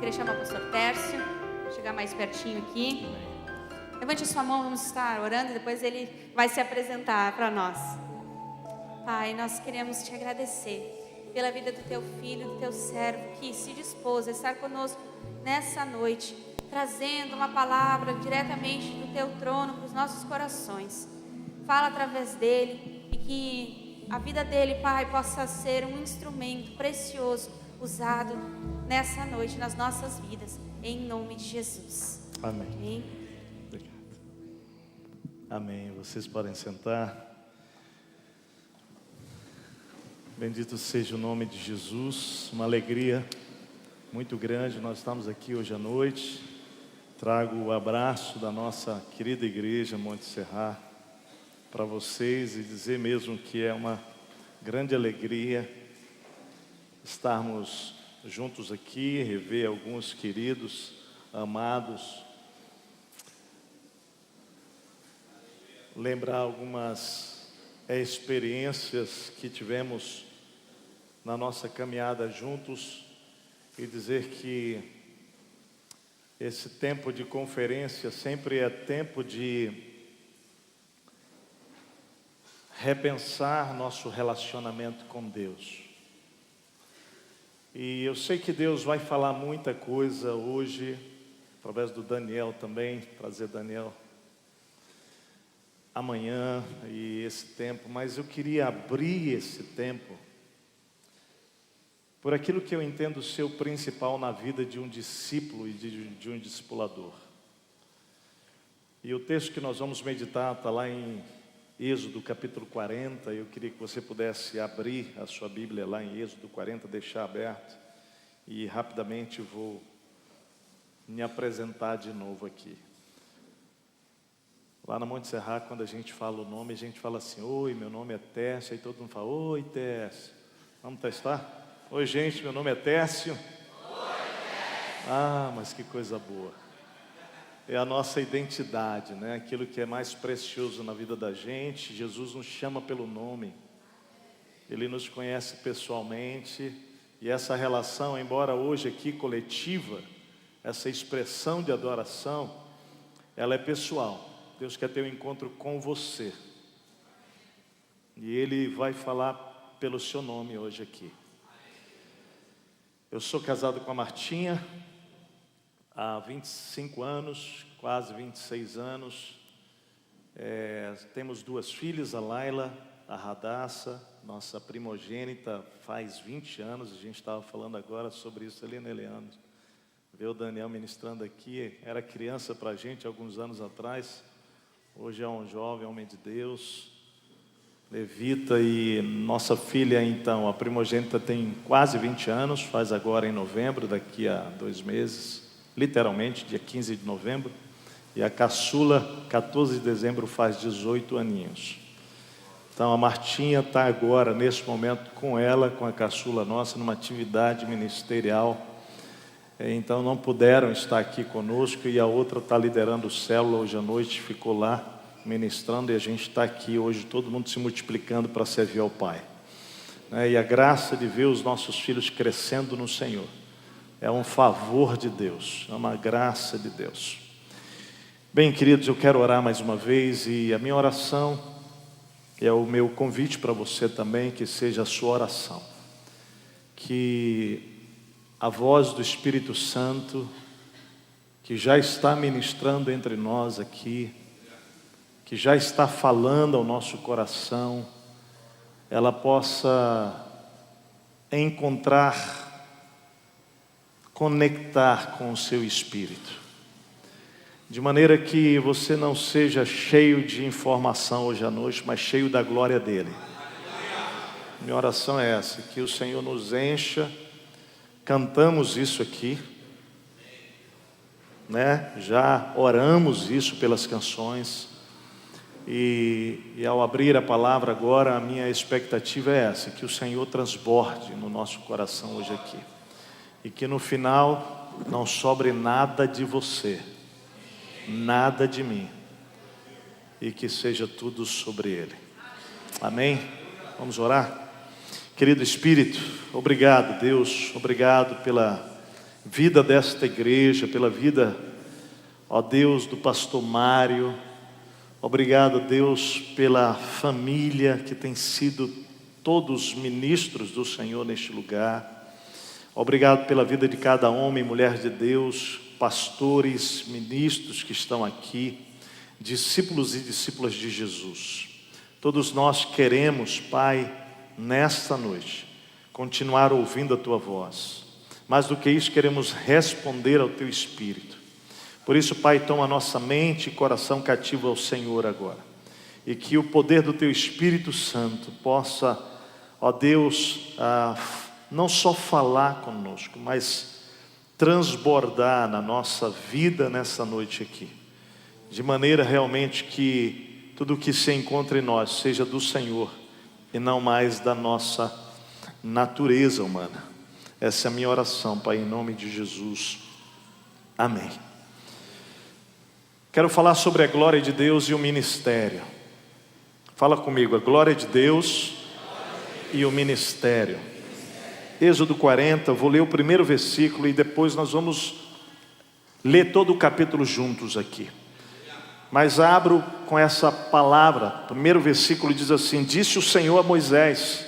queria chamar o pastor Tércio, chegar mais pertinho aqui. Levante a sua mão, vamos estar orando e depois ele vai se apresentar para nós. Pai, nós queremos te agradecer pela vida do teu filho, do teu servo, que se dispôs a estar conosco nessa noite, trazendo uma palavra diretamente do teu trono para os nossos corações. Fala através dele e que a vida dele, Pai, possa ser um instrumento precioso usado nessa noite nas nossas vidas, em nome de Jesus. Amém. Amém. Obrigado. Amém. Vocês podem sentar. Bendito seja o nome de Jesus. Uma alegria muito grande. Nós estamos aqui hoje à noite. Trago o abraço da nossa querida igreja Monte Serra para vocês e dizer mesmo que é uma grande alegria estarmos juntos aqui, rever alguns queridos, amados, lembrar algumas experiências que tivemos na nossa caminhada juntos e dizer que esse tempo de conferência sempre é tempo de repensar nosso relacionamento com Deus. E eu sei que Deus vai falar muita coisa hoje, através do Daniel também, trazer Daniel amanhã e esse tempo, mas eu queria abrir esse tempo por aquilo que eu entendo ser o principal na vida de um discípulo e de um discipulador. E o texto que nós vamos meditar está lá em Êxodo capítulo 40, eu queria que você pudesse abrir a sua Bíblia lá em Êxodo 40, deixar aberto, e rapidamente vou me apresentar de novo aqui. Lá na Monte Serra, quando a gente fala o nome, a gente fala assim: oi, meu nome é Tércio, aí todo mundo fala: oi, Tércio. Vamos testar? Oi, gente, meu nome é Tércio. Oi, Tércio. Ah, mas que coisa boa. É a nossa identidade, né? Aquilo que é mais precioso na vida da gente. Jesus nos chama pelo nome. Ele nos conhece pessoalmente. E essa relação, embora hoje aqui coletiva, essa expressão de adoração, ela é pessoal. Deus quer ter um encontro com você. E Ele vai falar pelo seu nome hoje aqui. Eu sou casado com a Martinha há 25 anos, quase 26 anos. Temos duas filhas, a Laila, a Radassa, nossa primogênita, faz 20 anos. A gente estava falando agora sobre isso ali, né, Leandro? Ver o Daniel ministrando aqui, era criança para a gente alguns anos atrás. Hoje é um jovem homem de Deus, levita. E nossa filha, então, a primogênita, tem quase 20 anos, faz agora em novembro, daqui a 2 meses, literalmente, dia 15 de novembro. E a caçula, 14 de dezembro, faz 18 aninhos. Então a Martinha está agora, nesse momento, com ela, com a caçula nossa, numa atividade ministerial. Então não puderam estar aqui conosco, e a outra está liderando célula hoje à noite, ficou lá ministrando, e a gente está aqui hoje, todo mundo se multiplicando para servir ao Pai. E a graça de ver os nossos filhos crescendo no Senhor é um favor de Deus, é uma graça de Deus. Bem, queridos, eu quero orar mais uma vez, e a minha oração é o meu convite para você também, que seja a sua oração. Que a voz do Espírito Santo, que já está ministrando entre nós aqui, que já está falando ao nosso coração, ela possa conectar com o seu espírito, de maneira que você não seja cheio de informação hoje à noite, mas cheio da glória dele. Minha oração é essa, que o Senhor nos encha. Cantamos isso aqui, né? Já oramos isso pelas canções, e ao abrir a palavra agora, a minha expectativa é essa, que o Senhor transborde no nosso coração hoje aqui, e que no final não sobre nada de você, nada de mim, e que seja tudo sobre Ele. Amém? Vamos orar? Querido Espírito, obrigado, Deus, obrigado pela vida desta igreja, pela vida, ó Deus, do pastor Mário. Obrigado, Deus, pela família que tem sido todos ministros do Senhor neste lugar. Obrigado pela vida de cada homem e mulher de Deus, pastores, ministros que estão aqui, discípulos e discípulas de Jesus. Todos nós queremos, Pai, nesta noite, continuar ouvindo a Tua voz. Mais do que isso, queremos responder ao Teu Espírito. Por isso, Pai, toma nossa mente e coração cativo ao Senhor agora. E que o poder do Teu Espírito Santo possa, ó Deus, não só falar conosco, mas transbordar na nossa vida nessa noite aqui. De maneira realmente que tudo o que se encontra em nós seja do Senhor e não mais da nossa natureza humana. Essa é a minha oração, Pai, em nome de Jesus. Amém. Quero falar sobre a glória de Deus e o ministério. Fala comigo, a glória de Deus e o ministério. Êxodo 40, vou ler o primeiro versículo e depois nós vamos ler todo o capítulo juntos aqui. Mas abro com essa palavra. O primeiro versículo diz assim: disse o Senhor a Moisés: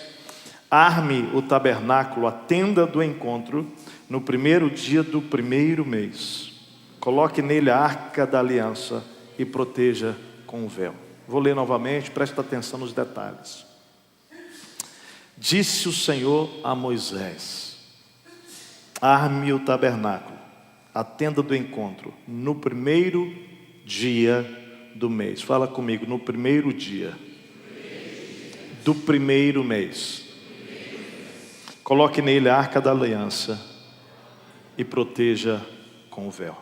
arme o tabernáculo, a tenda do encontro, no primeiro dia do primeiro mês. Coloque nele a arca da aliança e proteja com o véu. Vou ler novamente, presta atenção nos detalhes. Disse o Senhor a Moisés: arme o tabernáculo, a tenda do encontro, no primeiro dia do mês. Fala comigo, no primeiro dia do primeiro mês. Coloque nele a arca da aliança e proteja com o véu.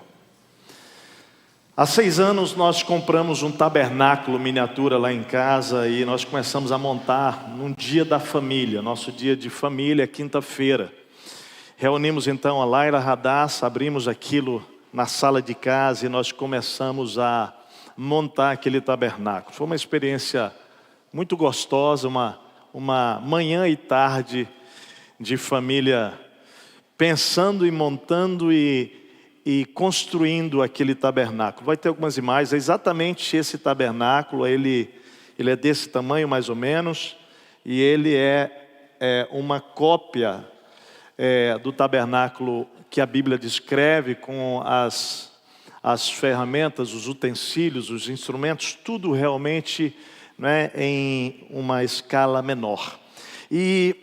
Há 6 anos nós compramos um tabernáculo miniatura lá em casa e nós começamos a montar num dia da família, nosso dia de família, quinta-feira. Reunimos então a Laila, a Radassa, abrimos aquilo na sala de casa e nós começamos a montar aquele tabernáculo. Foi uma experiência muito gostosa, uma manhã e tarde de família pensando e montando e construindo aquele tabernáculo. Vai ter algumas imagens, é exatamente esse tabernáculo, ele é desse tamanho mais ou menos, e ele é uma cópia do tabernáculo que a Bíblia descreve, com as ferramentas, os utensílios, os instrumentos, tudo realmente, né, em uma escala menor. E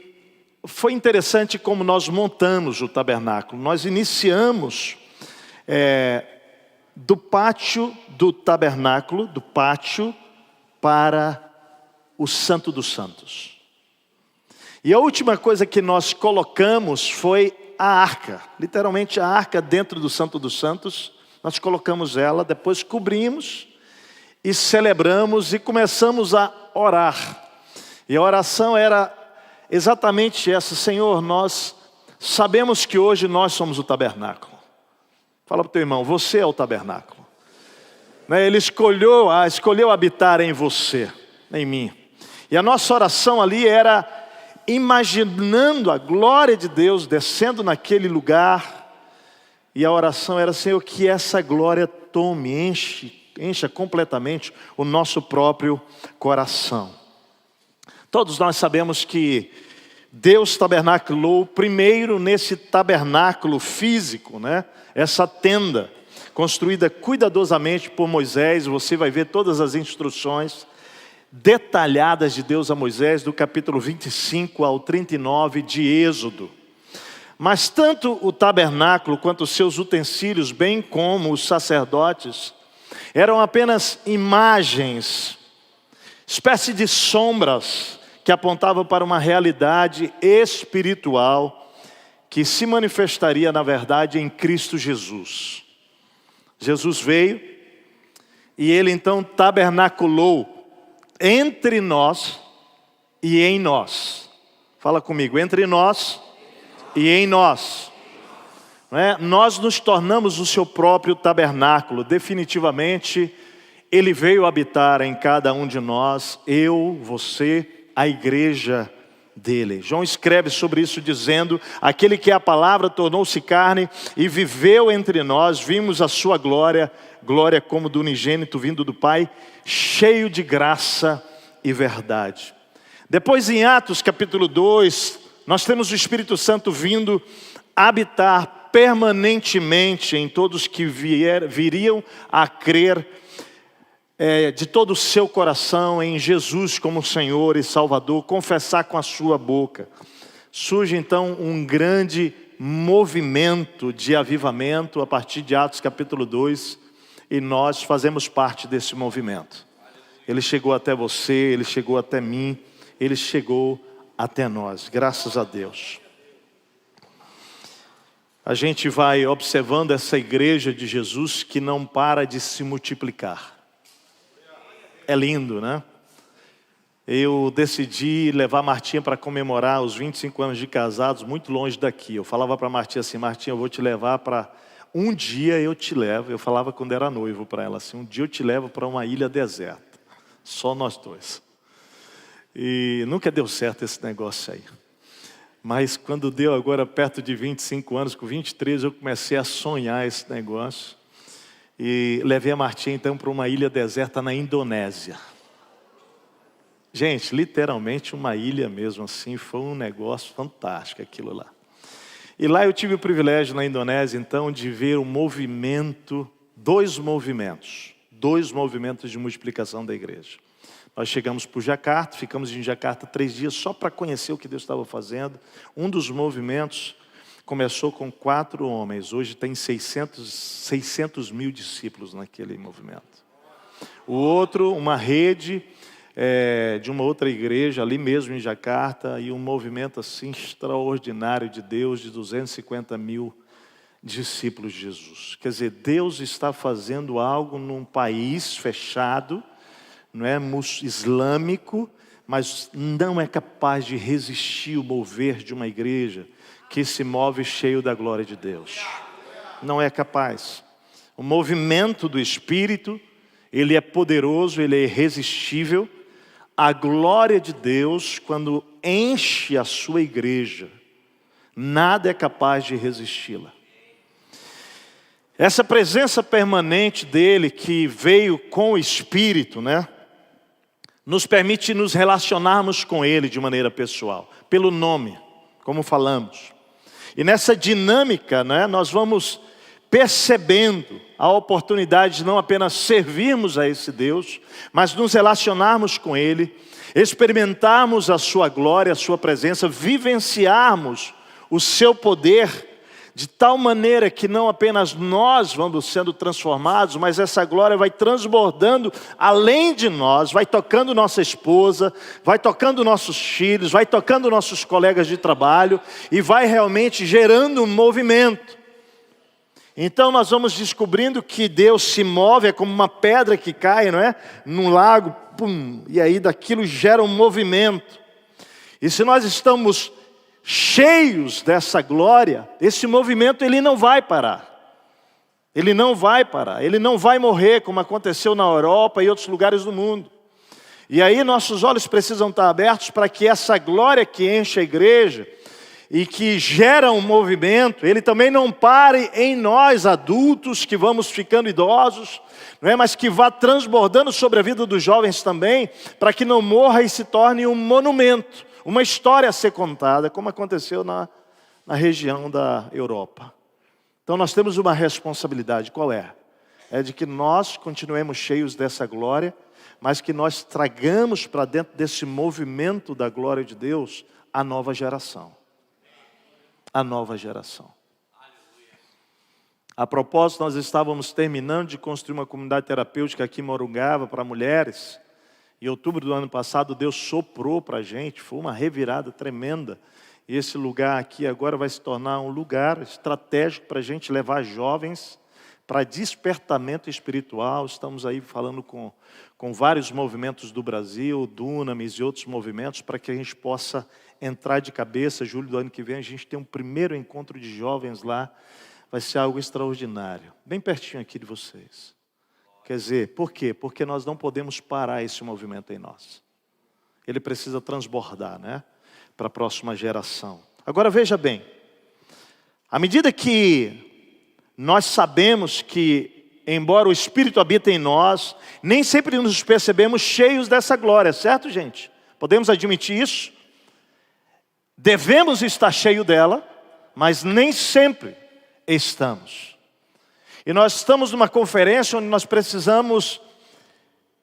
foi interessante como nós montamos o tabernáculo. Nós iniciamos do pátio do tabernáculo, do pátio para o Santo dos Santos. E a última coisa que nós colocamos foi a arca, literalmente a arca dentro do Santo dos Santos. Nós colocamos ela, depois cobrimos e celebramos e começamos a orar. E a oração era exatamente essa: Senhor, nós sabemos que hoje nós somos o tabernáculo. Fala para o teu irmão, você é o tabernáculo. Ele escolheu habitar em você, em mim. E a nossa oração ali era imaginando a glória de Deus descendo naquele lugar. E a oração era: Senhor, que essa glória tome, encha completamente o nosso próprio coração. Todos nós sabemos que Deus tabernaculou primeiro nesse tabernáculo físico, né? Essa tenda, construída cuidadosamente por Moisés. Você vai ver todas as instruções detalhadas de Deus a Moisés, do capítulo 25 ao 39 de Êxodo. Mas tanto o tabernáculo quanto os seus utensílios, bem como os sacerdotes, eram apenas imagens, espécie de sombras, que apontavam para uma realidade espiritual que se manifestaria, na verdade, em Cristo Jesus. Jesus veio e Ele então tabernaculou entre nós e em nós. Fala comigo, entre nós e em nós. Nós nos tornamos o seu próprio tabernáculo. Definitivamente, Ele veio habitar em cada um de nós, eu, você, a igreja dele. João escreve sobre isso dizendo: aquele que é a palavra tornou-se carne e viveu entre nós, vimos a sua glória, glória como do unigênito vindo do Pai, cheio de graça e verdade. Depois em Atos capítulo 2, nós temos o Espírito Santo vindo habitar permanentemente em todos que viriam a crer de todo o seu coração em Jesus como Senhor e Salvador, confessar com a sua boca. Surge então um grande movimento de avivamento a partir de Atos capítulo 2, e nós fazemos parte desse movimento. Ele chegou até você, ele chegou até mim, ele chegou até nós, graças a Deus. A gente vai observando essa igreja de Jesus que não para de se multiplicar. É lindo, né? Eu decidi levar a Martinha para comemorar os 25 anos de casados muito longe daqui. Eu falava para a Martinha assim: Martinha, eu vou te levar para... Um dia eu te levo, eu falava quando era noivo para ela assim: um dia eu te levo para uma ilha deserta. Só nós dois. E nunca deu certo esse negócio aí. Mas quando deu agora perto de 25 anos, com 23 eu comecei a sonhar esse negócio. E levei a Martinha então para uma ilha deserta na Indonésia. Gente, literalmente uma ilha mesmo assim, foi um negócio fantástico aquilo lá. E lá eu tive o privilégio na Indonésia então de ver um movimento, dois movimentos de multiplicação da igreja. Nós chegamos por Jacarta, ficamos em Jacarta 3 dias só para conhecer o que Deus estava fazendo. Um dos movimentos começou com 4 homens, hoje tem 600 mil discípulos naquele movimento. O outro, uma rede de uma outra igreja ali mesmo em Jacarta, e um movimento assim extraordinário de Deus, de 250 mil discípulos de Jesus. Quer dizer, Deus está fazendo algo num país fechado, não é islâmico, mas não é capaz de resistir o mover de uma igreja que se move cheio da glória de Deus. Não é capaz. O movimento do Espírito, ele é poderoso, ele é irresistível. A glória de Deus, quando enche a sua igreja, nada é capaz de resisti-la. Essa presença permanente dele, que veio com o Espírito, né, nos permite nos relacionarmos com ele de maneira pessoal, pelo nome, como falamos. E nessa dinâmica, né, nós vamos percebendo a oportunidade de não apenas servirmos a esse Deus, mas nos relacionarmos com ele, experimentarmos a sua glória, a sua presença, vivenciarmos o seu poder, de tal maneira que não apenas nós vamos sendo transformados, mas essa glória vai transbordando além de nós, vai tocando nossa esposa, vai tocando nossos filhos, vai tocando nossos colegas de trabalho e vai realmente gerando um movimento. Então nós vamos descobrindo que Deus se move, é como uma pedra que cai, não é? Num lago, pum, e aí daquilo gera um movimento. E se nós estamos cheios dessa glória, esse movimento ele não vai parar. Ele não vai parar, ele não vai morrer como aconteceu na Europa e outros lugares do mundo. E aí nossos olhos precisam estar abertos para que essa glória que enche a igreja e que gera um movimento, ele também não pare em nós adultos que vamos ficando idosos, não é? Mas que vá transbordando sobre a vida dos jovens também, para que não morra e se torne um monumento, uma história a ser contada, como aconteceu na região da Europa. Então nós temos uma responsabilidade, qual é? É de que nós continuemos cheios dessa glória, mas que nós tragamos para dentro desse movimento da glória de Deus a nova geração. A nova geração. A propósito, nós estávamos terminando de construir uma comunidade terapêutica aqui em Morungava para mulheres. Em outubro do ano passado, Deus soprou para a gente, foi uma revirada tremenda. E esse lugar aqui agora vai se tornar um lugar estratégico para a gente levar jovens para despertamento espiritual. Estamos aí falando com vários movimentos do Brasil, Dunamis e outros movimentos, para que a gente possa entrar de cabeça. Julho do ano que vem a gente tem um primeiro encontro de jovens lá. Vai ser algo extraordinário, bem pertinho aqui de vocês. Quer dizer, por quê? Porque nós não podemos parar esse movimento em nós. Ele precisa transbordar, né? para a próxima geração. Agora veja bem, à medida que nós sabemos que, embora o Espírito habite em nós, nem sempre nos percebemos cheios dessa glória, certo, gente? Podemos admitir isso? Devemos estar cheios dela, mas nem sempre estamos. E nós estamos numa conferência onde nós precisamos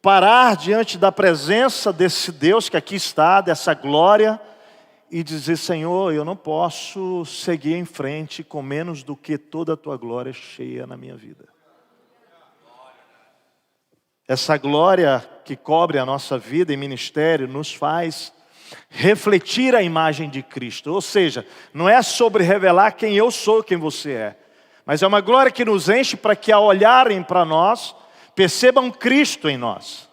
parar diante da presença desse Deus que aqui está, dessa glória, e dizer: Senhor, eu não posso seguir em frente com menos do que toda a tua glória cheia na minha vida. Essa glória que cobre a nossa vida e ministério nos faz refletir a imagem de Cristo. Ou seja, não é sobre revelar quem eu sou, quem você é, mas é uma glória que nos enche para que, ao olharem para nós, percebam Cristo em nós.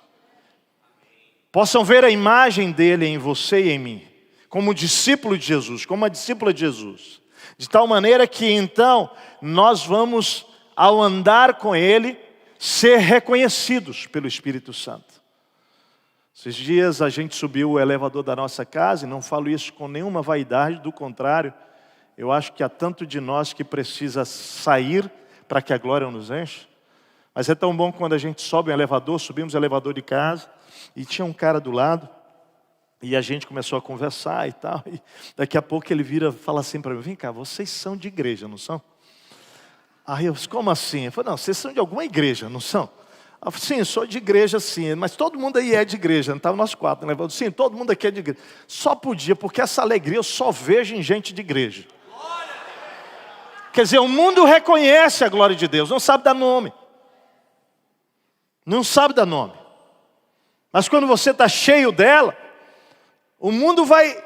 Possam ver a imagem dele em você e em mim, como discípulo de Jesus, como uma discípula de Jesus. De tal maneira que então nós vamos, ao andar com ele, ser reconhecidos pelo Espírito Santo. Esses dias a gente subiu o elevador da nossa casa, e não falo isso com nenhuma vaidade, do contrário, eu acho que há tanto de nós que precisa sair para que a glória nos enche. Mas é tão bom quando a gente sobe o elevador, subimos o elevador de casa, e tinha um cara do lado, e a gente começou a conversar e tal, e daqui a pouco ele vira e fala assim para mim: vem cá, vocês são de igreja, não são? Aí eu disse: como assim? Eu falei: não, vocês são de alguma igreja, não são? Eu falei: sim, sou de igreja sim, mas todo mundo aí é de igreja, não estava nós quatro, né? Eu falei: sim, todo mundo aqui é de igreja. Só podia, porque essa alegria eu só vejo em gente de igreja. Quer dizer, o mundo reconhece a glória de Deus, não sabe dar nome. Não sabe dar nome. Mas quando você está cheio dela, o mundo vai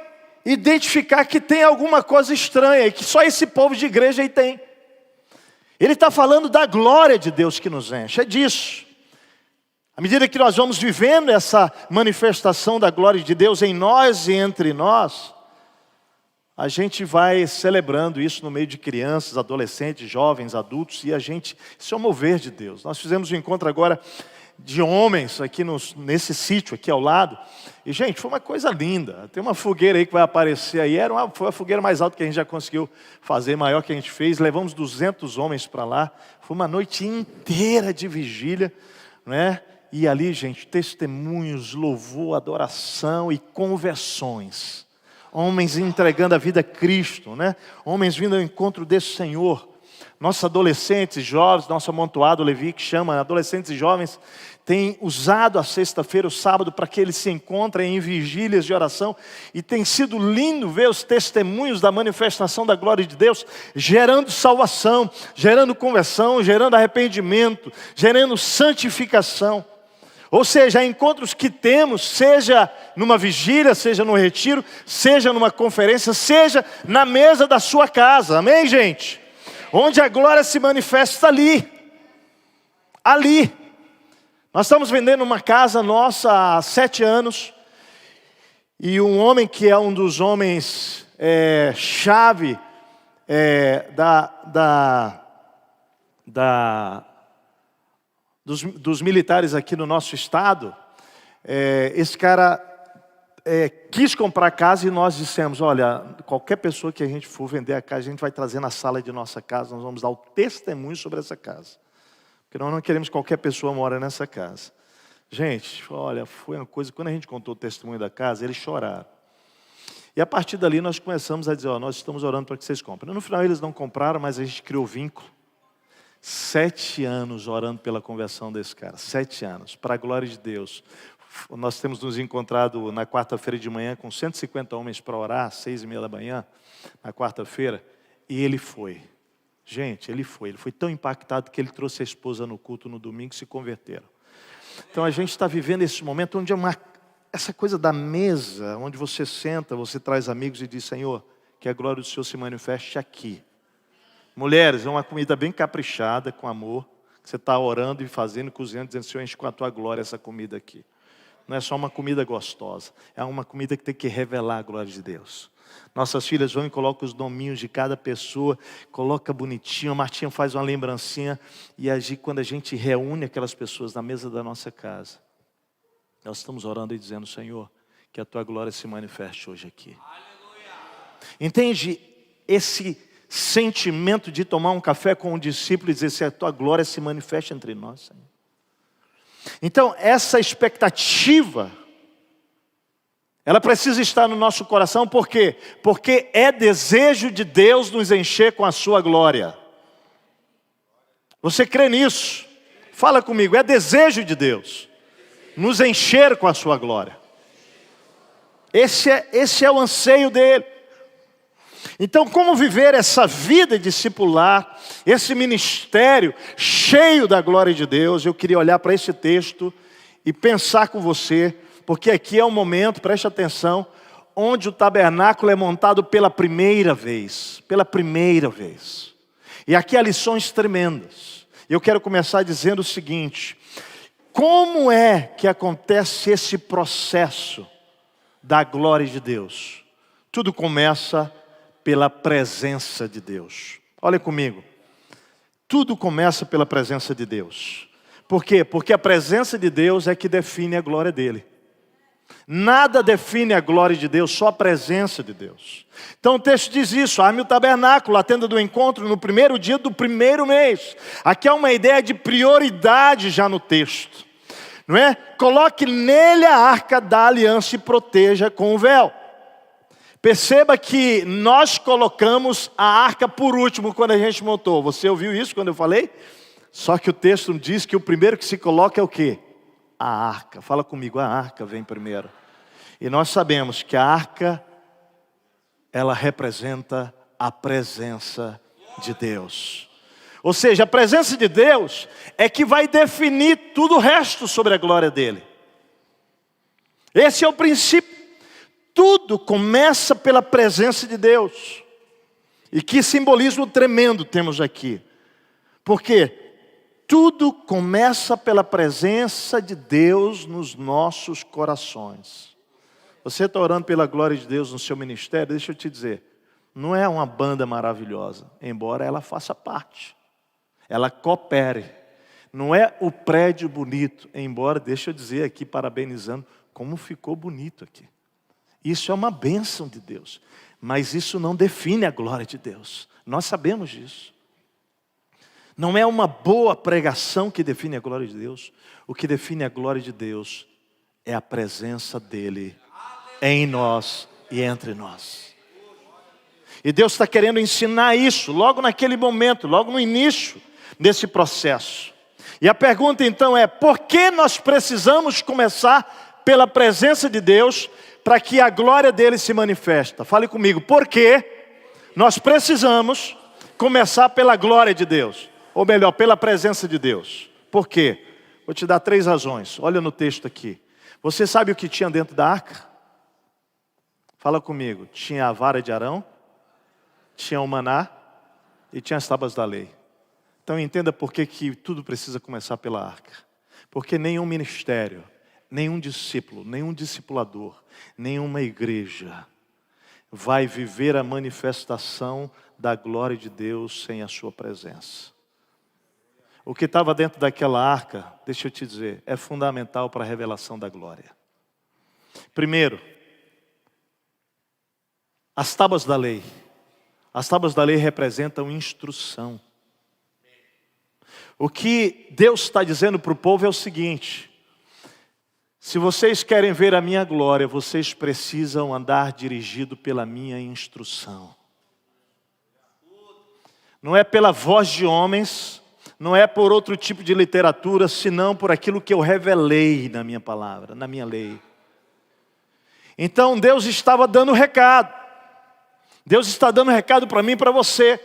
identificar que tem alguma coisa estranha, e que só esse povo de igreja aí tem. Ele está falando da glória de Deus que nos enche, é disso. À medida que nós vamos vivendo essa manifestação da glória de Deus em nós e entre nós, a gente vai celebrando isso no meio de crianças, adolescentes, jovens, adultos, e isso é o mover de Deus. Nós fizemos um encontro agora de homens aqui nesse sítio aqui ao lado, e gente, foi uma coisa linda. Tem uma fogueira aí que vai aparecer aí, foi a fogueira mais alta que a gente já conseguiu fazer, maior que a gente fez. Levamos 200 homens para lá, foi uma noite inteira de vigília, né? E ali, gente, testemunhos, louvor, adoração e conversões. Homens entregando a vida a Cristo, né? Homens vindo ao encontro desse Senhor. Nossos adolescentes, jovens, nosso amontoado Levi, que chama adolescentes e jovens, tem usado a sexta-feira, o sábado, para que eles se encontrem em vigílias de oração. E tem sido lindo ver os testemunhos da manifestação da glória de Deus, gerando salvação, gerando conversão, gerando arrependimento, gerando santificação. Ou seja, encontros que temos, seja numa vigília, seja no retiro, seja numa conferência, seja na mesa da sua casa, amém, gente? Onde a glória se manifesta ali. Ali. Nós estamos vendendo uma casa nossa há 7 anos, e um homem que é um dos homens chave dos militares aqui no nosso estado, esse cara quis comprar a casa, e nós dissemos: olha, qualquer pessoa que a gente for vender a casa, a gente vai trazer na sala de nossa casa, nós vamos dar o testemunho sobre essa casa, porque nós não queremos que qualquer pessoa mora nessa casa. Gente, olha, foi uma coisa, quando a gente contou o testemunho da casa, eles choraram. E a partir dali nós começamos a dizer: ó, nós estamos orando para que vocês comprem. No final eles não compraram, mas a gente criou vínculo. 7 anos orando pela conversão desse cara, 7 anos, para a glória de Deus. Nós temos nos encontrado na quarta-feira de manhã com 150 homens para orar, 6:30 da manhã, na quarta-feira, e ele foi. Gente, ele foi tão impactado que ele trouxe a esposa no culto no domingo e se converteram. Então a gente está vivendo esse momento onde essa coisa da mesa, onde você senta, você traz amigos e diz: Senhor, que a glória do Senhor se manifeste aqui. Mulheres, é uma comida bem caprichada, com amor, que você está orando e fazendo, cozinhando, dizendo: Senhor, enche com a tua glória essa comida aqui. Não é só uma comida gostosa, é uma comida que tem que revelar a glória de Deus. Nossas filhas vão e colocam os nominhos de cada pessoa, coloca bonitinho, a Martinha faz uma lembrancinha, e quando a gente reúne aquelas pessoas na mesa da nossa casa, nós estamos orando e dizendo: Senhor, que a tua glória se manifeste hoje aqui. Entende esse sentimento de tomar um café com um discípulo e dizer se a tua glória se manifesta entre nós, Senhor. Então, essa expectativa, ela precisa estar no nosso coração, por quê? Porque é desejo de Deus nos encher com a sua glória. Você crê nisso? Fala comigo, é desejo de Deus nos encher com a sua glória. Esse é o anseio dele. Então, como viver essa vida discipular, esse ministério cheio da glória de Deus? Eu queria olhar para esse texto e pensar com você, porque aqui é um momento, preste atenção, onde o tabernáculo é montado pela primeira vez. Pela primeira vez. E aqui há lições tremendas. Eu quero começar dizendo o seguinte: como é que acontece esse processo da glória de Deus? Tudo começa pela presença de Deus. Olha comigo. Tudo começa pela presença de Deus. Por quê? Porque a presença de Deus é que define a glória dele. Nada define a glória de Deus, só a presença de Deus. Então o texto diz isso: arme o tabernáculo, a tenda do encontro, no primeiro dia do primeiro mês. Aqui há uma ideia de prioridade já no texto, não é? Coloque nele a arca da aliança e proteja com o véu. Perceba que nós colocamos a arca por último quando a gente montou. Você ouviu isso quando eu falei? Só que o texto diz que o primeiro que se coloca é o quê? A arca. Fala comigo, a arca vem primeiro. E nós sabemos que a arca, ela representa a presença de Deus. Ou seja, a presença de Deus é que vai definir tudo o resto sobre a glória dele. Esse é o princípio. Tudo começa pela presença de Deus. E que simbolismo tremendo temos aqui. Porque tudo começa pela presença de Deus nos nossos corações. Você está orando pela glória de Deus no seu ministério? Deixa eu te dizer, não é uma banda maravilhosa, embora ela faça parte. Ela coopere. Não é o prédio bonito, embora, deixa eu dizer aqui, parabenizando, como ficou bonito aqui. Isso é uma bênção de Deus, mas isso não define a glória de Deus. Nós sabemos disso. Não é uma boa pregação que define a glória de Deus. O que define a glória de Deus é a presença dele em nós e entre nós. E Deus está querendo ensinar isso logo naquele momento, logo no início desse processo. E a pergunta então é: por que nós precisamos começar pela presença de Deus para que a glória dele se manifesta? Fale comigo, por que nós precisamos começar pela glória de Deus? Ou melhor, pela presença de Deus. Por quê? Vou te dar 3 razões. Olha no texto aqui. Você sabe o que tinha dentro da arca? Fala comigo. Tinha a vara de Arão, tinha o maná e tinha as tábuas da lei. Então entenda por que tudo precisa começar pela arca. Porque nenhum ministério, nenhum discípulo, nenhum discipulador, nenhuma igreja vai viver a manifestação da glória de Deus sem a sua presença. O que estava dentro daquela arca, deixa eu te dizer, é fundamental para a revelação da glória. Primeiro, as tábuas da lei. As tábuas da lei representam instrução. O que Deus está dizendo para o povo é o seguinte: se vocês querem ver a minha glória, vocês precisam andar dirigido pela minha instrução. Não é pela voz de homens, não é por outro tipo de literatura, senão por aquilo que eu revelei na minha palavra, na minha lei. Então Deus estava dando recado. Deus está dando recado para mim e para você,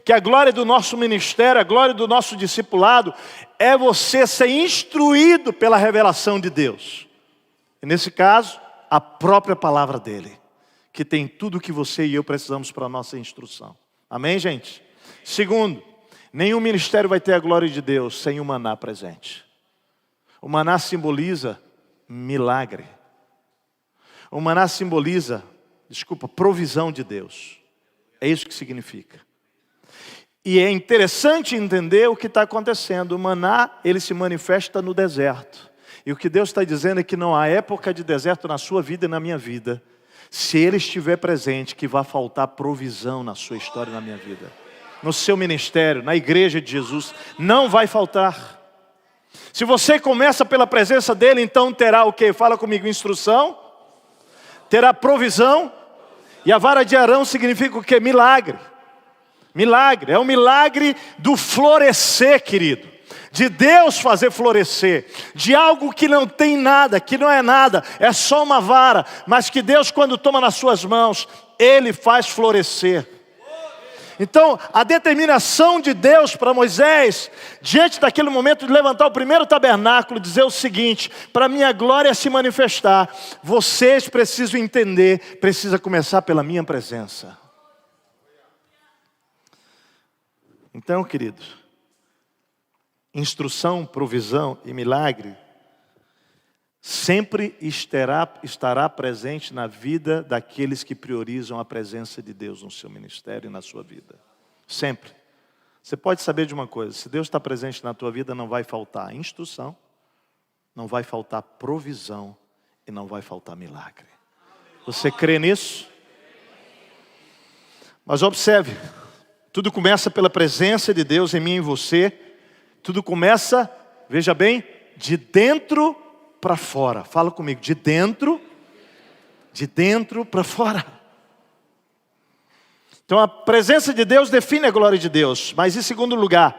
que a glória do nosso ministério, a glória do nosso discipulado, é você ser instruído pela revelação de Deus. E nesse caso, a própria palavra dele, que tem tudo o que você e eu precisamos para a nossa instrução. Amém, gente? Segundo, nenhum ministério vai ter a glória de Deus sem o maná presente. O maná simboliza milagre. O maná simboliza, provisão de Deus. É isso que significa. E é interessante entender o que está acontecendo. O maná, ele se manifesta no deserto. E o que Deus está dizendo é que não há época de deserto na sua vida e na minha vida, se Ele estiver presente, que vai faltar provisão na sua história e na minha vida. No seu ministério, na igreja de Jesus, não vai faltar. Se você começa pela presença dEle, então terá o quê? Fala comigo, instrução, terá provisão, e a vara de Arão significa o quê? Milagre. Milagre, é o milagre do florescer, querido. De Deus fazer florescer, de algo que não tem nada, que não é nada, é só uma vara, mas que Deus, quando toma nas suas mãos, Ele faz florescer. Então, a determinação de Deus para Moisés, diante daquele momento de levantar o primeiro tabernáculo, dizer o seguinte: para minha glória se manifestar, vocês precisam entender, precisa começar pela minha presença. Então, queridos, instrução, provisão e milagre sempre estará presente na vida daqueles que priorizam a presença de Deus no seu ministério e na sua vida. Sempre. Você pode saber de uma coisa: se Deus está presente na tua vida, não vai faltar instrução, não vai faltar provisão e não vai faltar milagre. Você crê nisso? Mas observe, tudo começa pela presença de Deus em mim e em você. Tudo começa, veja bem, de dentro para fora. Fala comigo, de dentro para fora. Então a presença de Deus define a glória de Deus. Mas em segundo lugar,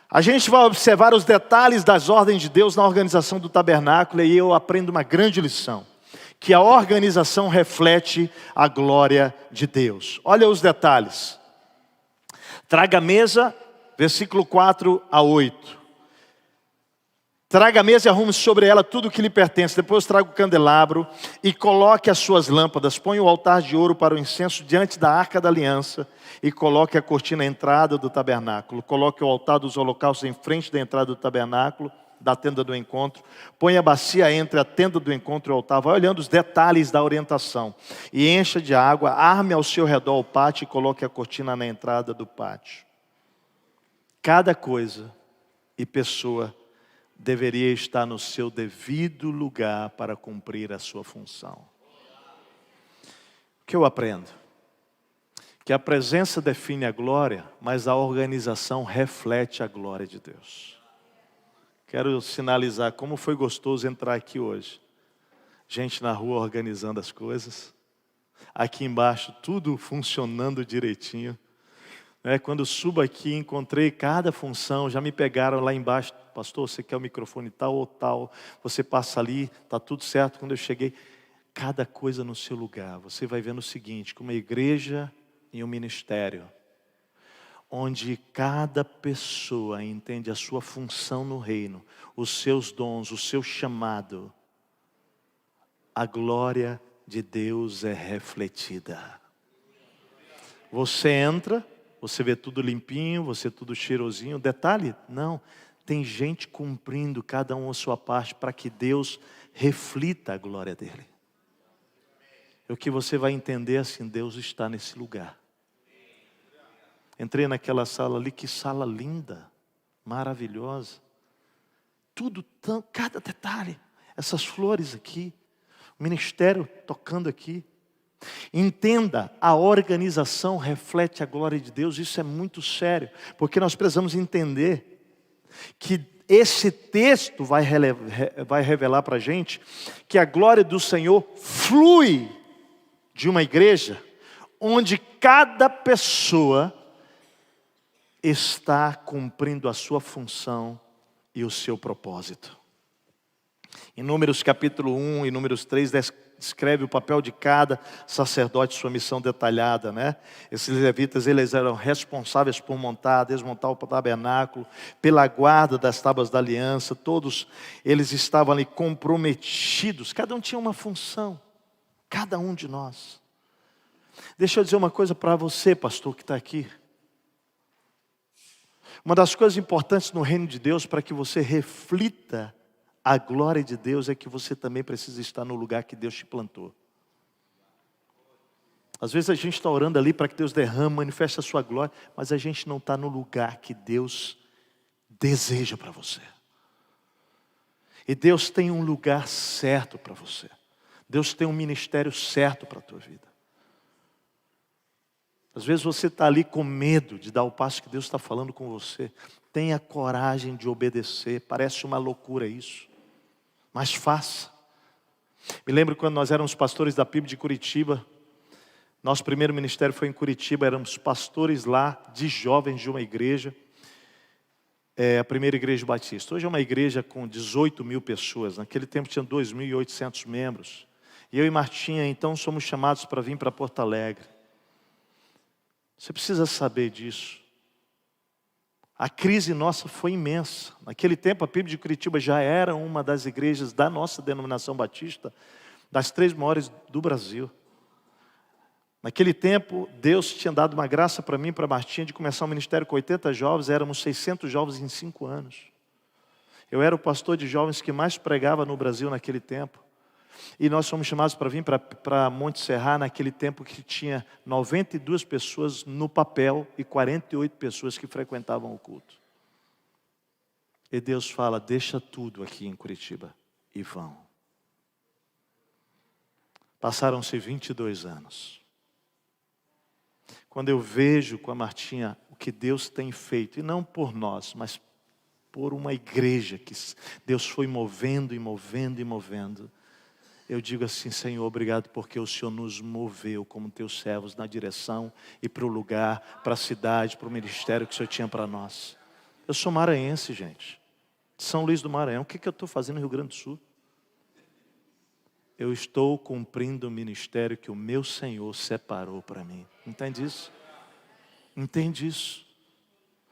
a gente vai observar os detalhes das ordens de Deus na organização do tabernáculo. E eu aprendo uma grande lição: que a organização reflete a glória de Deus. Olha os detalhes. Traga a mesa, versículo 4 a 8. Traga a mesa e arrume sobre ela tudo o que lhe pertence. Depois traga o candelabro e coloque as suas lâmpadas. Põe o altar de ouro para o incenso diante da arca da aliança. E coloque a cortina à entrada do tabernáculo. Coloque o altar dos holocaustos em frente da entrada do tabernáculo, da tenda do encontro. Põe a bacia entre a tenda do encontro e o altar. Vai olhando os detalhes da orientação. E encha de água, arme ao seu redor o pátio e coloque a cortina na entrada do pátio. Cada coisa e pessoa deveria estar no seu devido lugar para cumprir a sua função. O que eu aprendo? Que a presença define a glória, mas a organização reflete a glória de Deus. Quero sinalizar como foi gostoso entrar aqui hoje. Gente na rua organizando as coisas. Aqui embaixo tudo funcionando direitinho. Quando subo aqui, encontrei cada função, já me pegaram lá embaixo: pastor, você quer o microfone tal ou tal, você passa ali, está tudo certo. Quando eu cheguei, cada coisa no seu lugar. Você vai vendo o seguinte, como uma igreja e um ministério, onde cada pessoa entende a sua função no reino, os seus dons, o seu chamado, a glória de Deus é refletida. Você entra, você vê tudo limpinho, você vê tudo cheirosinho. Detalhe, não, tem gente cumprindo cada um a sua parte para que Deus reflita a glória dele. E o que você vai entender assim: Deus está nesse lugar. Entrei naquela sala ali, que sala linda, maravilhosa. Tudo, cada detalhe, essas flores aqui, o ministério tocando aqui. Entenda, a organização reflete a glória de Deus. Isso é muito sério, porque nós precisamos entender que esse texto vai revelar para a gente que a glória do Senhor flui de uma igreja onde cada pessoa está cumprindo a sua função e o seu propósito. Em Números capítulo 1 e Números 3 descreve o papel de cada sacerdote, sua missão detalhada, né? Esses levitas, eles eram responsáveis por montar, desmontar o tabernáculo, pela guarda das tábuas da aliança. Todos eles estavam ali comprometidos, cada um tinha uma função, cada um de nós. Deixa eu dizer uma coisa para você, pastor, que está aqui. Uma das coisas importantes no reino de Deus, para que você reflita a glória de Deus, é que você também precisa estar no lugar que Deus te plantou. Às vezes a gente está orando ali para que Deus derrame, manifeste a sua glória, mas a gente não está no lugar que Deus deseja para você. E Deus tem um lugar certo para você. Deus tem um ministério certo para a tua vida. Às vezes você está ali com medo de dar o passo que Deus está falando com você. Tenha coragem de obedecer. Parece uma loucura isso, mas faça. Me lembro quando nós éramos pastores da PIB de Curitiba. Nosso primeiro ministério foi em Curitiba. Éramos pastores lá de jovens de uma igreja. A primeira igreja batista. Hoje é uma igreja com 18 mil pessoas. Naquele tempo tinha 2.800 membros. E eu e Martinha então somos chamados para vir para Porto Alegre. Você precisa saber disso. A crise nossa foi imensa. Naquele tempo a PIB de Curitiba já era uma das igrejas da nossa denominação batista, das 3 maiores do Brasil. Naquele tempo, Deus tinha dado uma graça para mim e para a Martinha de começar um ministério com 80 jovens, éramos 600 jovens em 5 anos. Eu era o pastor de jovens que mais pregava no Brasil naquele tempo. E nós fomos chamados para vir para Monte Serra naquele tempo que tinha 92 pessoas no papel e 48 pessoas que frequentavam o culto. E Deus fala, deixa tudo aqui em Curitiba e vão. Passaram-se 22 anos. Quando eu vejo com a Martinha o que Deus tem feito, e não por nós, mas por uma igreja que Deus foi movendo e movendo e movendo, eu digo assim, Senhor, obrigado porque o Senhor nos moveu como teus servos na direção e para o lugar, para a cidade, para o ministério que o Senhor tinha para nós. Eu sou maranhense, gente, de São Luís do Maranhão. O que eu estou fazendo no Rio Grande do Sul? Eu estou cumprindo o ministério que o meu Senhor separou para mim. Entende isso? Entende isso?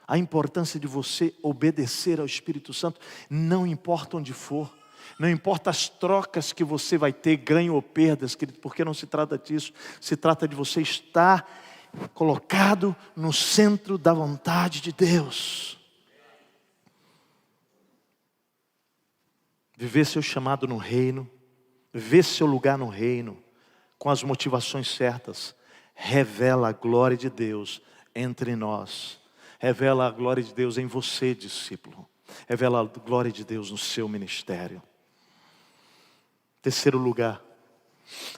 A importância de você obedecer ao Espírito Santo, não importa onde for. Não importa as trocas que você vai ter, ganho ou perdas, querido, porque não se trata disso. Se trata de você estar colocado no centro da vontade de Deus. Viver seu chamado no reino, viver seu lugar no reino, com as motivações certas, revela a glória de Deus entre nós. Revela a glória de Deus em você, discípulo. Revela a glória de Deus no seu ministério. Terceiro lugar,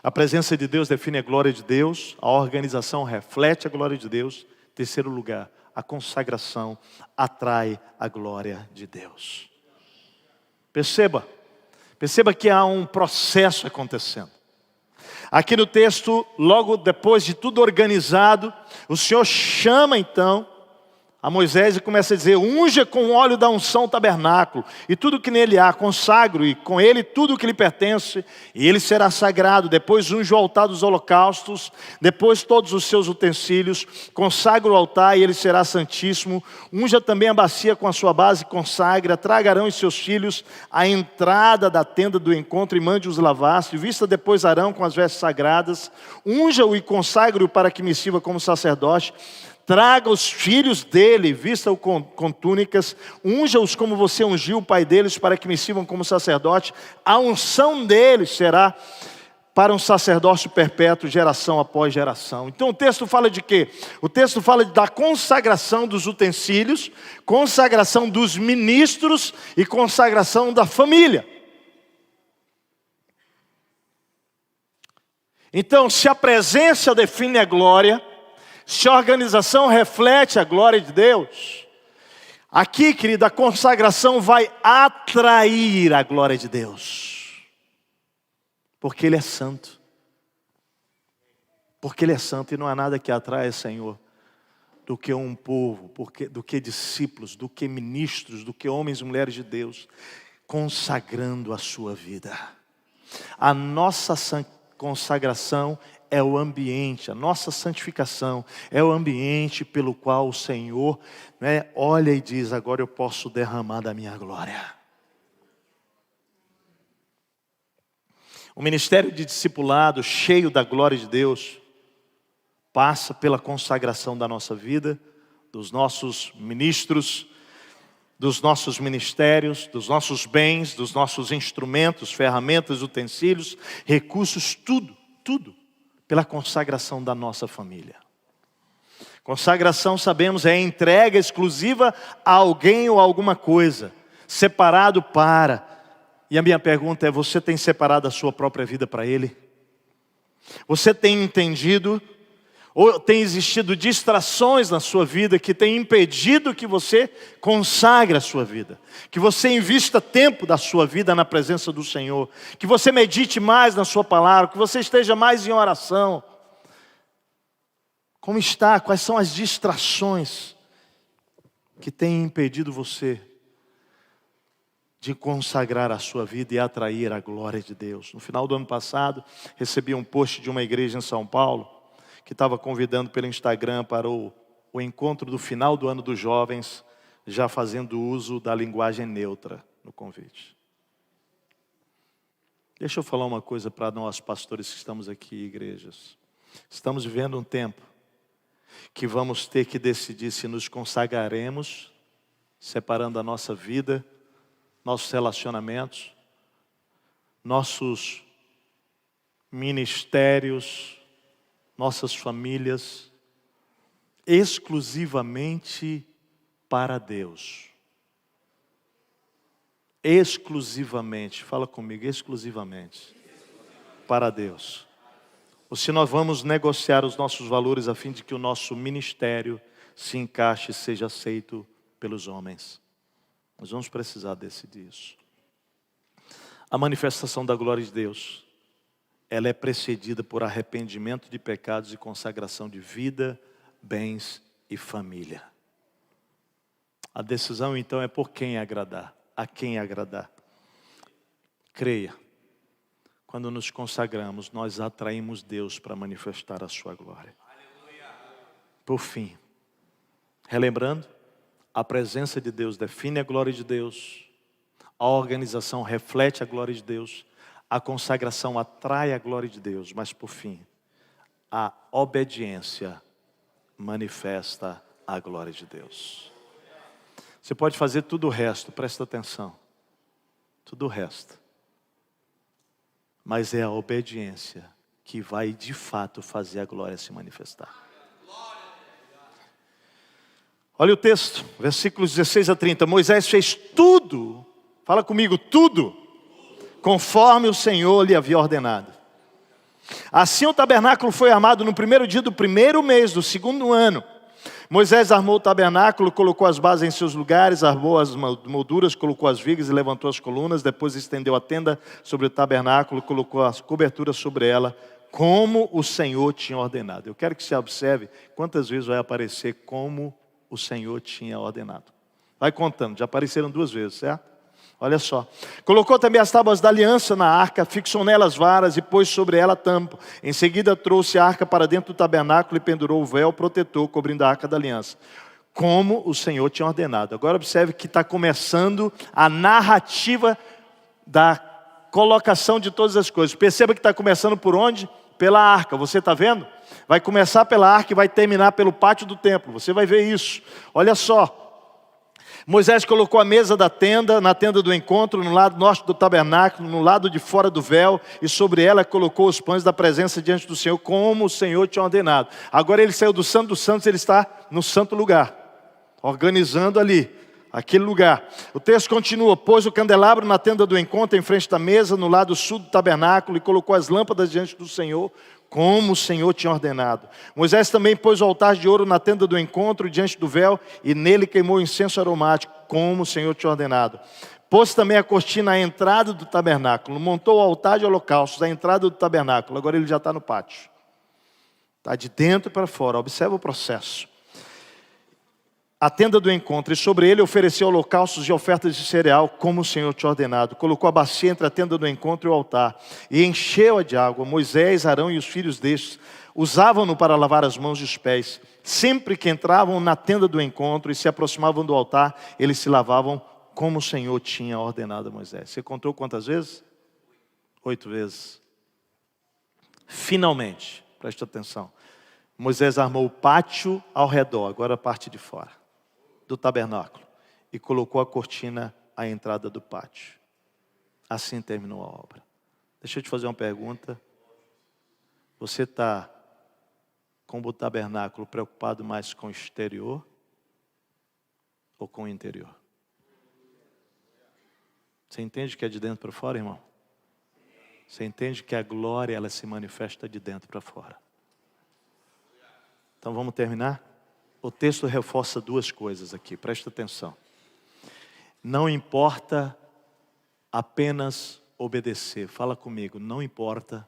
a presença de Deus define a glória de Deus, a organização reflete a glória de Deus. Terceiro lugar, a consagração atrai a glória de Deus. Perceba que há um processo acontecendo. Aqui no texto, logo depois de tudo organizado, o Senhor chama então a Moisés e começa a dizer, unja com óleo da unção o tabernáculo, e tudo que nele há, consagro, e com ele tudo que lhe pertence, e ele será sagrado. Depois unja o altar dos holocaustos, depois todos os seus utensílios, consagra o altar e ele será santíssimo. Unja também a bacia com a sua base, consagra, traga Arão e seus filhos à entrada da tenda do encontro e mande-os lavar-se. Vista depois Arão com as vestes sagradas, unja-o e consagre-o para que me sirva como sacerdote. Traga os filhos dele, vista-o com túnicas, unja-os como você ungiu o pai deles, para que me sirvam como sacerdote. A unção deles será para um sacerdócio perpétuo, geração após geração. Então o texto fala de quê? O texto fala da consagração dos utensílios, consagração dos ministros e consagração da família. Então, se a presença define a glória, se a organização reflete a glória de Deus, aqui, querida, a consagração vai atrair a glória de Deus. Porque Ele é santo. Porque Ele é santo e não há nada que atrai, Senhor, do que um povo, do que discípulos, do que ministros, do que homens e mulheres de Deus, consagrando a sua vida. A nossa consagração é o ambiente, a nossa santificação é o ambiente pelo qual o Senhor, olha e diz, agora eu posso derramar da minha glória. O ministério de discipulado, cheio da glória de Deus, passa pela consagração da nossa vida, dos nossos ministros, dos nossos ministérios, dos nossos bens, dos nossos instrumentos, ferramentas, utensílios, recursos, tudo, pela consagração da nossa família. Consagração, sabemos, é entrega exclusiva a alguém ou a alguma coisa, separado para. E a minha pergunta é: você tem separado a sua própria vida para Ele? Você tem entendido? Ou tem existido distrações na sua vida que tem impedido que você consagre a sua vida? Que você invista tempo da sua vida na presença do Senhor? Que você medite mais na sua palavra? Que você esteja mais em oração? Como está? Quais são as distrações que têm impedido você de consagrar a sua vida e atrair a glória de Deus? No final do ano passado, recebi um post de uma igreja em São Paulo, que estava convidando pelo Instagram para o encontro do final do ano dos jovens, já fazendo uso da linguagem neutra no convite. Deixa eu falar uma coisa para nós pastores que estamos aqui, igrejas. Estamos vivendo um tempo que vamos ter que decidir se nos consagraremos, separando a nossa vida, nossos relacionamentos, nossos ministérios, nossas famílias, exclusivamente para Deus. Exclusivamente, fala comigo, exclusivamente para Deus. Ou se nós vamos negociar os nossos valores a fim de que o nosso ministério se encaixe e seja aceito pelos homens. Nós vamos precisar decidir isso. A manifestação da glória de Deus, ela é precedida por arrependimento de pecados e consagração de vida, bens e família. A decisão então é por quem agradar, a quem agradar. Creia, quando nos consagramos, nós atraímos Deus para manifestar a sua glória. Por fim, relembrando, a presença de Deus define a glória de Deus, a organização reflete a glória de Deus, a consagração atrai a glória de Deus, mas por fim, a obediência manifesta a glória de Deus. Você pode fazer tudo o resto, presta atenção, tudo o resto. Mas é a obediência que vai de fato fazer a glória se manifestar. Olha o texto, versículos 16 a 30. Moisés fez tudo, fala comigo, tudo, conforme o Senhor lhe havia ordenado. Assim o tabernáculo foi armado no primeiro dia do primeiro mês do segundo ano. Moisés armou o tabernáculo, colocou as bases em seus lugares, armou as molduras, colocou as vigas e levantou as colunas. Depois estendeu a tenda sobre o tabernáculo, colocou as coberturas sobre ela, como o Senhor tinha ordenado. Eu quero que você observe quantas vezes vai aparecer como o Senhor tinha ordenado. Vai contando, já apareceram 2 vezes, certo? Olha só, colocou também as tábuas da aliança na arca, fixou nelas varas e pôs sobre ela a tampa. Em seguida trouxe a arca para dentro do tabernáculo e pendurou o véu protetor cobrindo a arca da aliança, como o Senhor tinha ordenado. Agora observe que está começando a narrativa da colocação de todas as coisas. Perceba que está começando por onde? Pela arca, você está vendo? Vai começar pela arca e vai terminar pelo pátio do templo, você vai ver isso. Olha só. Moisés colocou a mesa da tenda, na tenda do encontro, no lado norte do tabernáculo, no lado de fora do véu, e sobre ela colocou os pães da presença diante do Senhor, como o Senhor tinha ordenado. Agora ele saiu do Santo dos Santos, ele está no santo lugar, organizando ali, aquele lugar. O texto continua, pôs o candelabro na tenda do encontro, em frente da mesa, no lado sul do tabernáculo, e colocou as lâmpadas diante do Senhor, como o Senhor tinha ordenado. Moisés também pôs o altar de ouro na tenda do encontro, diante do véu, e nele queimou incenso aromático, como o Senhor tinha ordenado. Pôs também a cortina à entrada do tabernáculo, montou o altar de holocaustos à entrada do tabernáculo. Agora ele já está no pátio. Está de dentro para fora, observa o processo. A tenda do encontro, e sobre ele ofereceu holocaustos e ofertas de cereal, como o Senhor tinha ordenado. Colocou a bacia entre a tenda do encontro e o altar, e encheu-a de água. Moisés, Arão e os filhos destes usavam-no para lavar as mãos e os pés. Sempre que entravam na tenda do encontro e se aproximavam do altar, eles se lavavam como o Senhor tinha ordenado a Moisés. Você contou quantas vezes? 8 vezes. Finalmente, preste atenção, Moisés armou o pátio ao redor, agora a parte de fora do tabernáculo, e colocou a cortina à entrada do pátio. Assim terminou a obra. Deixa eu te fazer uma pergunta. Você está, como o tabernáculo, preocupado mais com o exterior ou com o interior? Você entende que é de dentro para fora, irmão? Você entende que a glória, ela se manifesta de dentro para fora. Então vamos terminar? O texto reforça duas coisas aqui, presta atenção. Não importa apenas obedecer. Fala comigo, não importa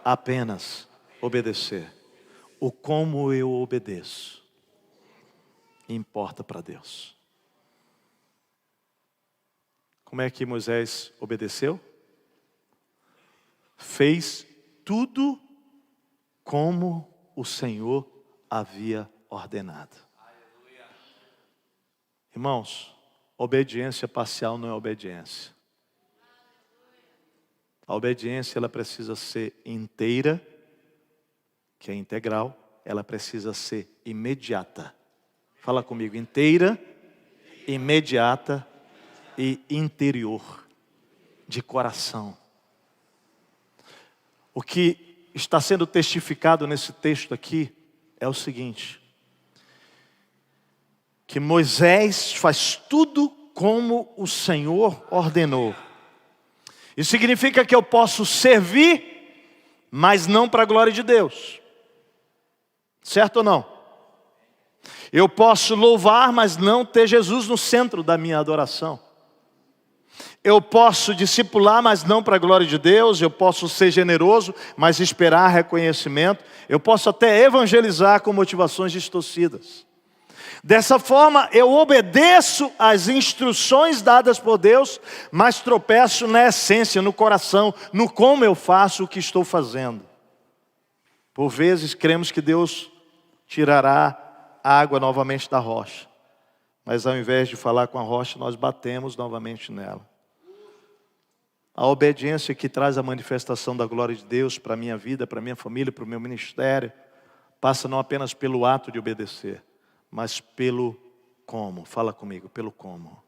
apenas obedecer. O como eu obedeço importa para Deus. Como é que Moisés obedeceu? Fez tudo como o Senhor havia ordenado. Irmãos, obediência parcial não é obediência. A obediência, ela precisa ser inteira, que é integral. Ela precisa ser imediata. Fala comigo, inteira, imediata e interior, de coração. O que está sendo testificado nesse texto aqui é o seguinte: que Moisés faz tudo como o Senhor ordenou. Isso significa que eu posso servir, mas não para a glória de Deus. Certo ou não? Eu posso louvar, mas não ter Jesus no centro da minha adoração. Eu posso discipular, mas não para a glória de Deus. Eu posso ser generoso, mas esperar reconhecimento. Eu posso até evangelizar com motivações distorcidas. Dessa forma, eu obedeço às instruções dadas por Deus, mas tropeço na essência, no coração, no como eu faço o que estou fazendo. Por vezes, cremos que Deus tirará a água novamente da rocha. Mas ao invés de falar com a rocha, nós batemos novamente nela. A obediência que traz a manifestação da glória de Deus para a minha vida, para a minha família, para o meu ministério, passa não apenas pelo ato de obedecer, mas pelo como. Fala comigo, pelo como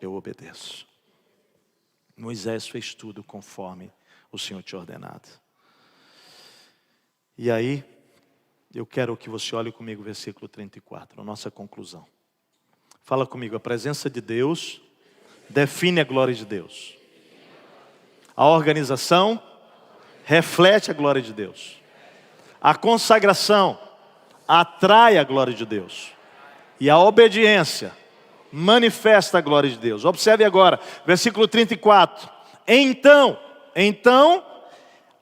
eu obedeço. Moisés fez tudo conforme o Senhor tinha ordenado. E aí, eu quero que você olhe comigo o versículo 34, a nossa conclusão. Fala comigo, a presença de Deus define a glória de Deus. A organização reflete a glória de Deus. A consagração atrai a glória de Deus. E a obediência manifesta a glória de Deus. Observe agora, versículo 34. Então,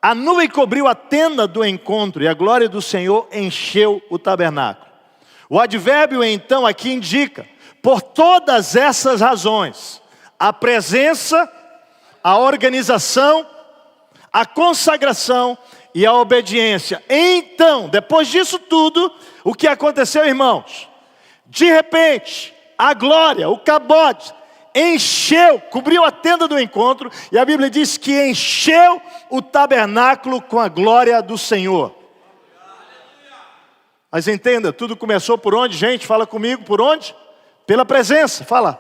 a nuvem cobriu a tenda do encontro e a glória do Senhor encheu o tabernáculo. O advérbio então aqui indica, por todas essas razões, a presença, a organização, a consagração e a obediência. Então, depois disso tudo, o que aconteceu, irmãos? De repente, a glória, o kabod, encheu, cobriu a tenda do encontro, e a Bíblia diz que encheu o tabernáculo com a glória do Senhor. Mas entenda, tudo começou por onde, gente? Fala comigo, por onde? Pela presença, fala,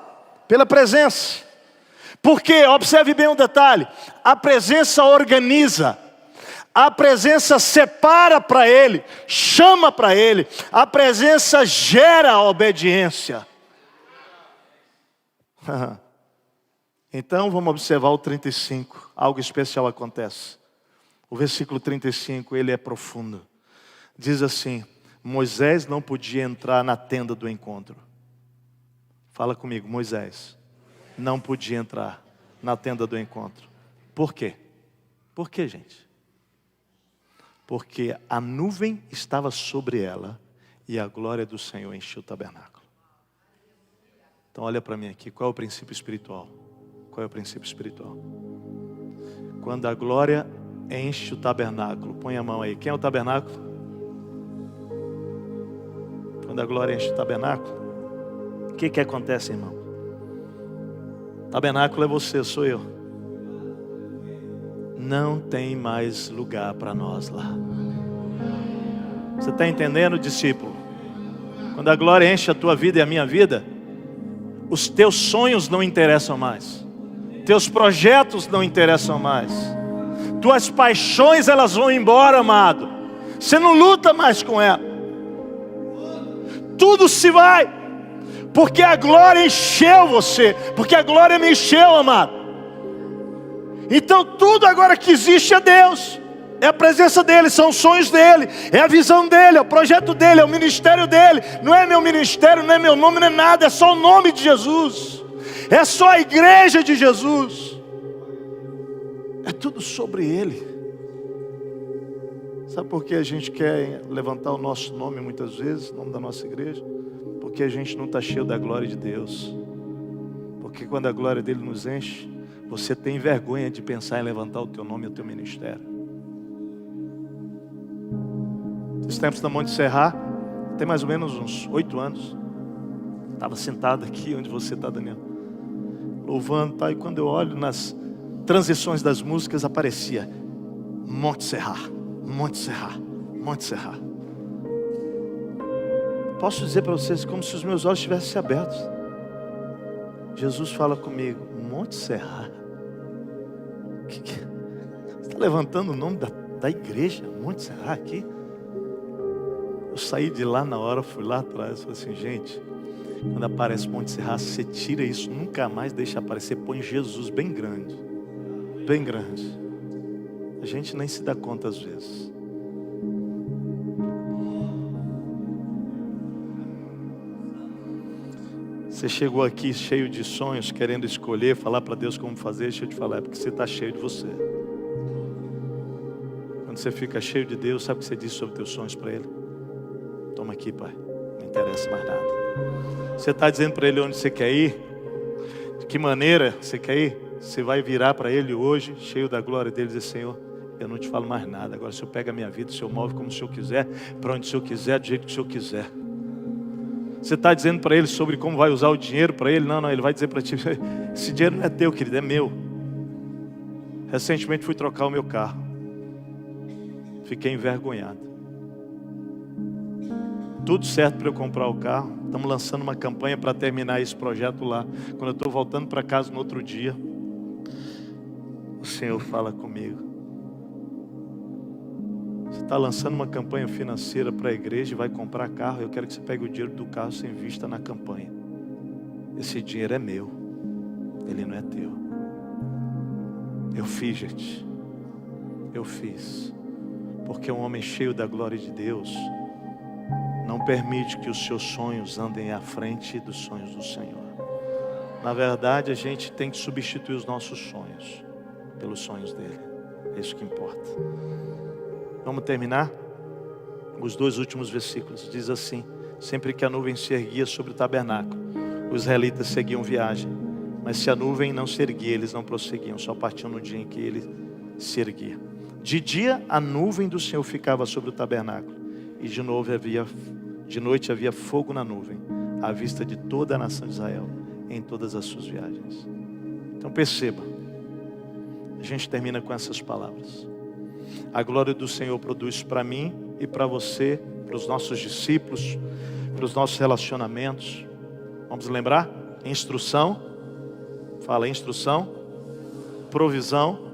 pela presença. Porque, observe bem um detalhe, a presença organiza, a presença separa para Ele, chama para Ele, a presença gera a obediência. Então vamos observar o 35, algo especial acontece. O versículo 35, ele é profundo. Diz assim, Moisés não podia entrar na tenda do encontro. Fala comigo, Moisés não podia entrar na tenda do encontro. Por quê? Por quê, gente? Porque a nuvem estava sobre ela e a glória do Senhor encheu o tabernáculo. Então olha para mim aqui, qual é o princípio espiritual? Qual é o princípio espiritual? Quando a glória enche o tabernáculo, põe a mão aí, quem é o tabernáculo? Quando a glória enche o tabernáculo, o que acontece, irmão? Tabernáculo é você, sou eu. Não tem mais lugar para nós lá. Você está entendendo, discípulo? Quando a glória enche a tua vida e a minha vida, os teus sonhos não interessam mais. Teus projetos não interessam mais. Tuas paixões, elas vão embora, amado. Você não luta mais com ela. Tudo se vai. Porque a glória encheu você. Porque a glória me encheu, amado. Então tudo agora que existe é Deus. É a presença dEle, são os sonhos dEle, é a visão dEle, é o projeto dEle, é o ministério dEle. Não é meu ministério, não é meu nome, não é nada, é só o nome de Jesus. É só a igreja de Jesus. É tudo sobre Ele. Sabe por que a gente quer levantar o nosso nome muitas vezes, o nome da nossa igreja? Porque a gente não está cheio da glória de Deus. Porque quando a glória dEle nos enche, você tem vergonha de pensar em levantar o teu nome e o teu ministério. Esses tempos da Monte Serra, tem mais ou menos uns 8 anos. Estava sentado aqui onde você está, Daniel, louvando, tá? E quando eu olho nas transições das músicas, aparecia Monte Serra, Monte Serra, Monte Serra. Posso dizer para vocês como se os meus olhos estivessem abertos. Jesus fala comigo, Monte Serra. Você está levantando o nome da igreja, Monte Serra aqui? Eu saí de lá na hora, fui lá atrás, falei assim, gente, quando aparece Monte Serra, você tira isso, nunca mais deixa aparecer, põe Jesus bem grande. Bem grande. A gente nem se dá conta às vezes. Você chegou aqui cheio de sonhos, querendo escolher, falar para Deus como fazer, deixa eu te falar, é porque você está cheio de você. Quando você fica cheio de Deus, sabe o que você diz sobre teus sonhos para Ele? Toma aqui, Pai, não interessa mais nada. Você está dizendo para Ele onde você quer ir? De que maneira você quer ir? Você vai virar para Ele hoje, cheio da glória dEle, e dizer, Senhor, eu não te falo mais nada. Agora o Senhor pega a minha vida, o Senhor move como o Senhor quiser, para onde o Senhor quiser, do jeito que o Senhor quiser. Você está dizendo para Ele sobre como vai usar o dinheiro para Ele? Não, Ele vai dizer para ti, esse dinheiro não é teu, querido, é meu. Recentemente fui trocar o meu carro. Fiquei envergonhado. Tudo certo para eu comprar o carro. Estamos lançando uma campanha para terminar esse projeto lá. Quando eu estou voltando para casa no outro dia, o Senhor fala comigo. Você está lançando uma campanha financeira para a igreja e vai comprar carro. Eu quero que você pegue o dinheiro do carro sem vista na campanha. Esse dinheiro é meu. Ele não é teu. Eu fiz, gente. Eu fiz. Porque um homem cheio da glória de Deus não permite que os seus sonhos andem à frente dos sonhos do Senhor. Na verdade, a gente tem que substituir os nossos sonhos pelos sonhos dele. É isso que importa. Vamos terminar? Os 2 últimos versículos. Diz assim: sempre que a nuvem se erguia sobre o tabernáculo, os israelitas seguiam viagem. Mas se a nuvem não se erguia, eles não prosseguiam, só partiam no dia em que ele se erguia. De dia a nuvem do Senhor ficava sobre o tabernáculo, e de noite havia fogo na nuvem, à vista de toda a nação de Israel, em todas as suas viagens. Então perceba, a gente termina com essas palavras. A glória do Senhor produz para mim e para você, para os nossos discípulos, para os nossos relacionamentos. Vamos lembrar? Instrução. Fala instrução, provisão,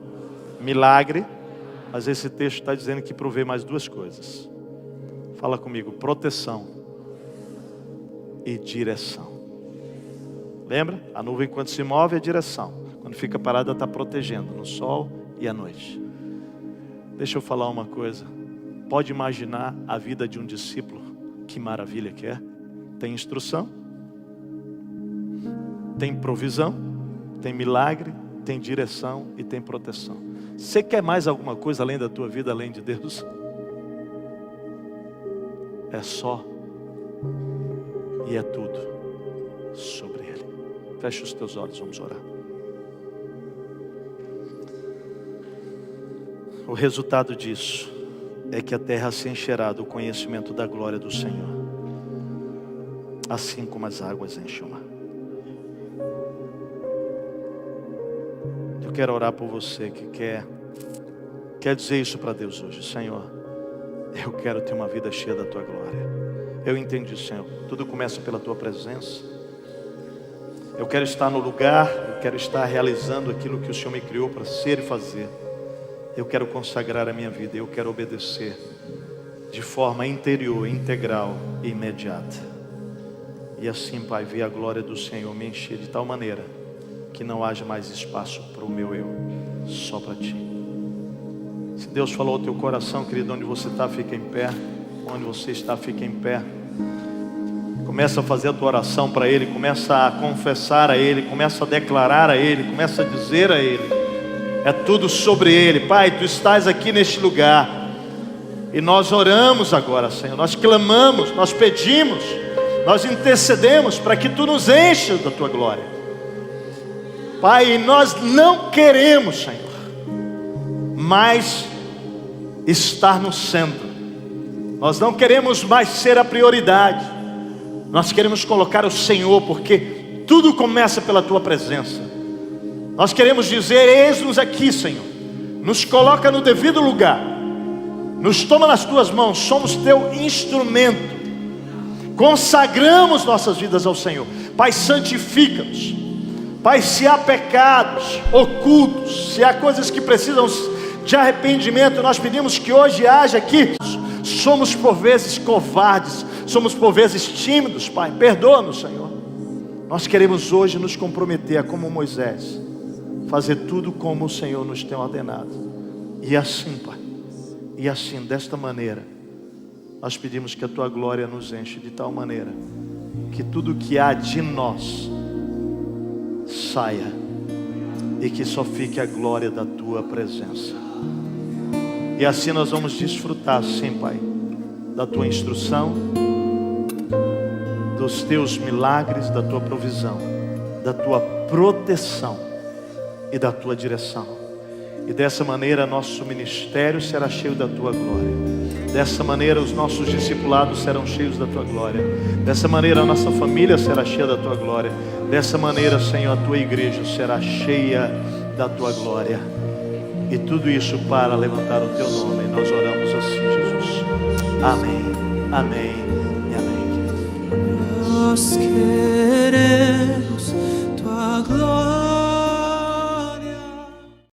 milagre. Mas esse texto está dizendo que provê mais 2 coisas. Fala comigo, proteção e direção. Lembra? A nuvem quando se move é direção. Quando fica parada está protegendo no sol e à noite. Deixa eu falar uma coisa. Pode imaginar a vida de um discípulo? Que maravilha que é. Tem instrução, tem provisão, tem milagre, tem direção e tem proteção. Você quer mais alguma coisa além da tua vida, além de Deus? É só e é tudo sobre Ele. Fecha os teus olhos, vamos orar. O resultado disso é que a terra se encherá do conhecimento da glória do Senhor, assim como as águas enchem o mar. Eu quero orar por você que quer dizer isso para Deus hoje. Senhor, eu quero ter uma vida cheia da Tua glória. Eu entendi, Senhor, tudo começa pela Tua presença. Eu quero estar no lugar, eu quero estar realizando aquilo que o Senhor me criou para ser e fazer. Eu quero consagrar a minha vida, eu quero obedecer de forma interior, integral e imediata. E assim, Pai, ver a glória do Senhor me encher de tal maneira que não haja mais espaço para o meu eu, só para Ti. Se Deus falou ao teu coração, querido, onde você está, fica em pé. Onde você está, fica em pé. Começa a fazer a tua oração para Ele, começa a confessar a Ele, começa a declarar a Ele, começa a dizer a Ele. É tudo sobre Ele. Pai, Tu estás aqui neste lugar. E nós oramos agora, Senhor. Nós clamamos, nós pedimos, nós intercedemos para que Tu nos enchas da Tua glória. Pai, nós não queremos, Senhor, mais estar no centro. Nós não queremos mais ser a prioridade. Nós queremos colocar o Senhor, porque tudo começa pela Tua presença. Nós queremos dizer: eis-nos aqui, Senhor. Nos coloca no devido lugar. Nos toma nas Tuas mãos. Somos Teu instrumento. Consagramos nossas vidas ao Senhor. Pai, santifica-nos. Pai, se há pecados ocultos, se há coisas que precisam de arrependimento, nós pedimos que hoje haja aqui. Somos por vezes covardes, somos por vezes tímidos, Pai, perdoa-nos, Senhor. Nós queremos hoje nos comprometer a, como Moisés, fazer tudo como o Senhor nos tem ordenado. E assim, Pai, e assim, desta maneira, nós pedimos que a Tua glória nos enche de tal maneira que tudo que há de nós saia e que só fique a glória da Tua presença. E assim nós vamos desfrutar, sim, Pai, da Tua instrução, dos Teus milagres, da Tua provisão, da Tua proteção e da Tua direção. E dessa maneira nosso ministério será cheio da Tua glória. Dessa maneira os nossos discipulados serão cheios da Tua glória. Dessa maneira a nossa família será cheia da Tua glória. Dessa maneira, Senhor, a Tua igreja será cheia da Tua glória. E tudo isso para levantar o Teu nome. E nós oramos assim, Jesus. Amém, amém e amém. Nós queremos